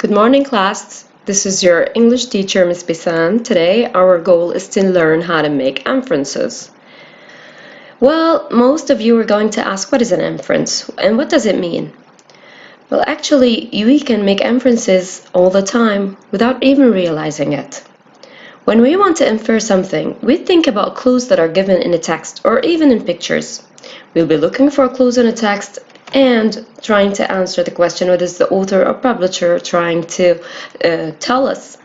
Good morning, class. This is your English teacher, Miss Bisan. Today, our goal is to learn how to make inferences. Well, most of you are going to ask, what is an inference and what does it mean? Well, actually, we can make inferences all the time without even realizing it. When we want to infer something, we think about clues that are given in a text or even in pictures. We'll be looking for clues in a text and trying to answer the question, what is the author or publisher trying to tell us?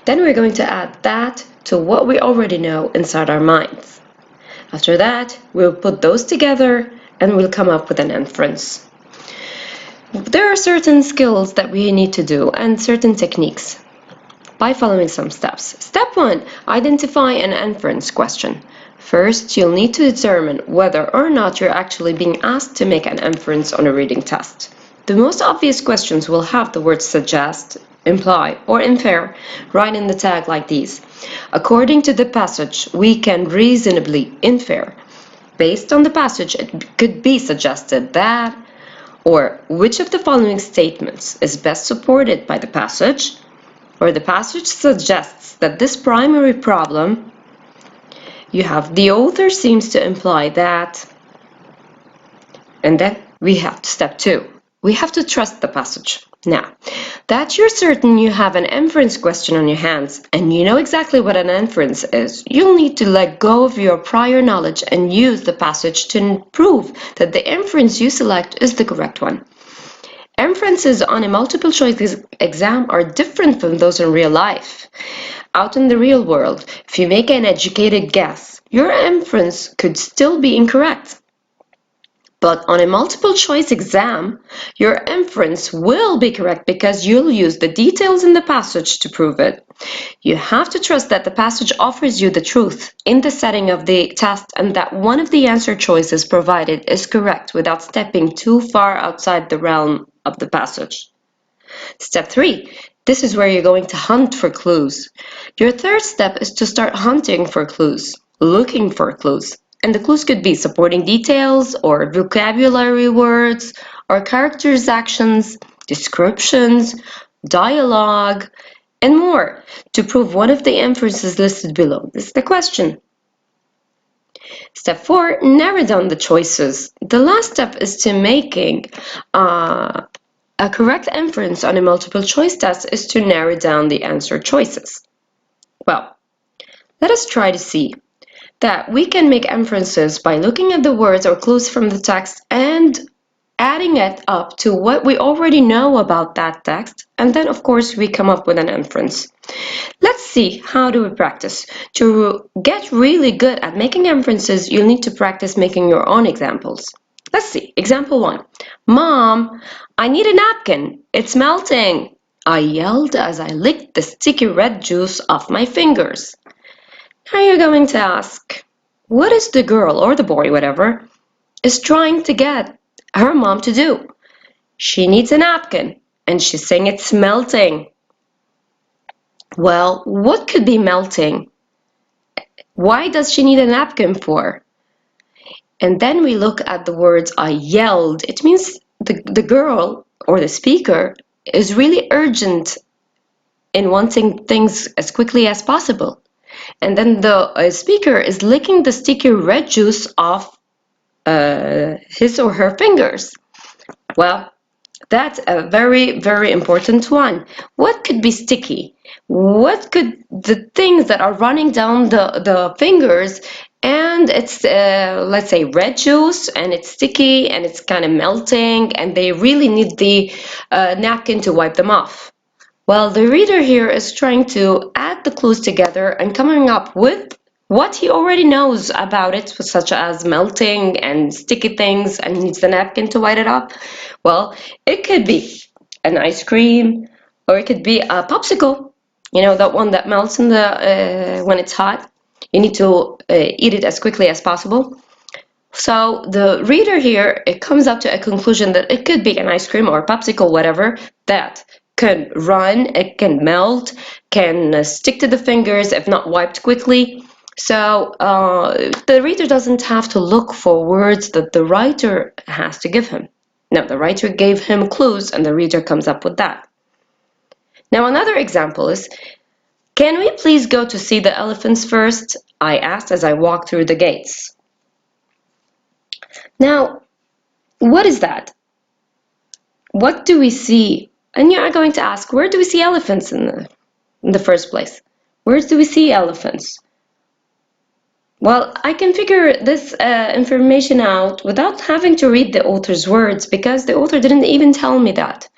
Then we're going to add that to what we already know inside our minds. After that, we'll put those together and we'll come up with an inference. There are certain skills that we need to do and certain techniques by following some steps. Step 1, identify an inference question. First, you'll need to determine whether or not you're actually being asked to make an inference on a reading test. The most obvious questions will have the words suggest, imply, or infer right in the tag like these. According to the passage, we can reasonably infer. Based on the passage, it could be suggested that, or which of the following statements is best supported by the passage, or the passage suggests that this primary problem, you have the author seems to imply that, and then we have step 2. We have to trust the passage. Now, that you're certain you have an inference question on your hands and you know exactly what an inference is, you'll need to let go of your prior knowledge and use the passage to prove that the inference you select is the correct one. Inferences on a multiple choice exam are different from those in real life. Out in the real world, if you make an educated guess, your inference could still be incorrect. But on a multiple choice exam, your inference will be correct because you'll use the details in the passage to prove it. You have to trust that the passage offers you the truth in the setting of the test and that one of the answer choices provided is correct without stepping too far outside the realm of the passage. Step 3. This is where you're going to hunt for clues. Your third step is to start hunting for clues, looking for clues. And the clues could be supporting details or vocabulary words or characters' actions, descriptions, dialogue, and more to prove one of the inferences listed below. This is the question. Step 4, narrow down the choices. The last step is to making a correct inference on a multiple choice test is to narrow down the answer choices. Well, let us try to see that we can make inferences by looking at the words or clues from the text and adding it up to what we already know about that text, and then of course we come up with an inference. Let's see, how do we practice? To get really good at making inferences, you'll need to practice making your own examples. Let's see, example 1. Mom, I need a napkin. It's melting. I yelled as I licked the sticky red juice off my fingers. Now you're going to ask, what is the girl or the boy, whatever, is trying to get her mom to do? She needs a napkin and she's saying it's melting. Well, what could be melting? Why does she need a napkin for? And then we look at the words I yelled. It means the girl or the speaker is really urgent in wanting things as quickly as possible. And then the speaker is licking the sticky red juice off his or her fingers. Well, that's a very, very important one. What could be sticky? What could the things that are running down the fingers and it's, let's say, red juice and it's sticky and it's kind of melting and they really need the napkin to wipe them off? Well, the reader here is trying to add the clues together and coming up with what he already knows about it, such as melting and sticky things and needs the napkin to wipe it off. Well, it could be an ice cream or it could be a popsicle, you know, that one that melts in the when it's hot. You need to eat it as quickly as possible. So the reader here, it comes up to a conclusion that it could be an ice cream or a popsicle, whatever, that can run, it can melt, can stick to the fingers if not wiped quickly. So the reader doesn't have to look for words that the writer has to give him. No, the writer gave him clues and the reader comes up with that. Now, another example is, can we please go to see the elephants first? I asked as I walked through the gates. Now, what is that? What do we see? And you are going to ask, where do we see elephants in the first place? Where do we see elephants? Well, I can figure this information out without having to read the author's words because the author didn't even tell me that.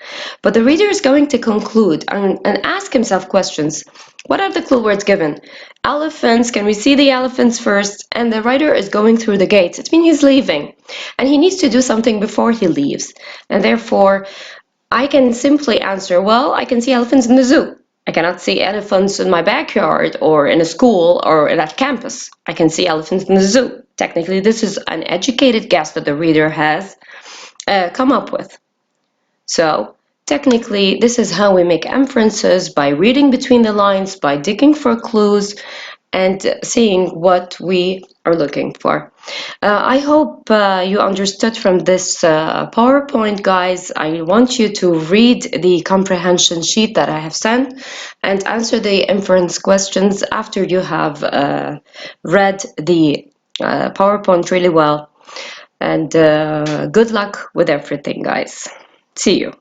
But the reader is going to conclude and ask himself questions. What are the clue words given? Elephants, can we see the elephants first? And the writer is going through the gates. It means he's leaving. And he needs to do something before he leaves. And therefore, I can simply answer, well, I can see elephants in the zoo. I cannot see elephants in my backyard or in a school or at campus. I can see elephants in the zoo. Technically, this is an educated guess that the reader has come up with. So, technically, this is how we make inferences, by reading between the lines, by digging for clues, and seeing what we are looking for. I hope you understood from this PowerPoint, guys. I want you to read the comprehension sheet that I have sent and answer the inference questions after you have read the PowerPoint really well. And good luck with everything, guys. See you.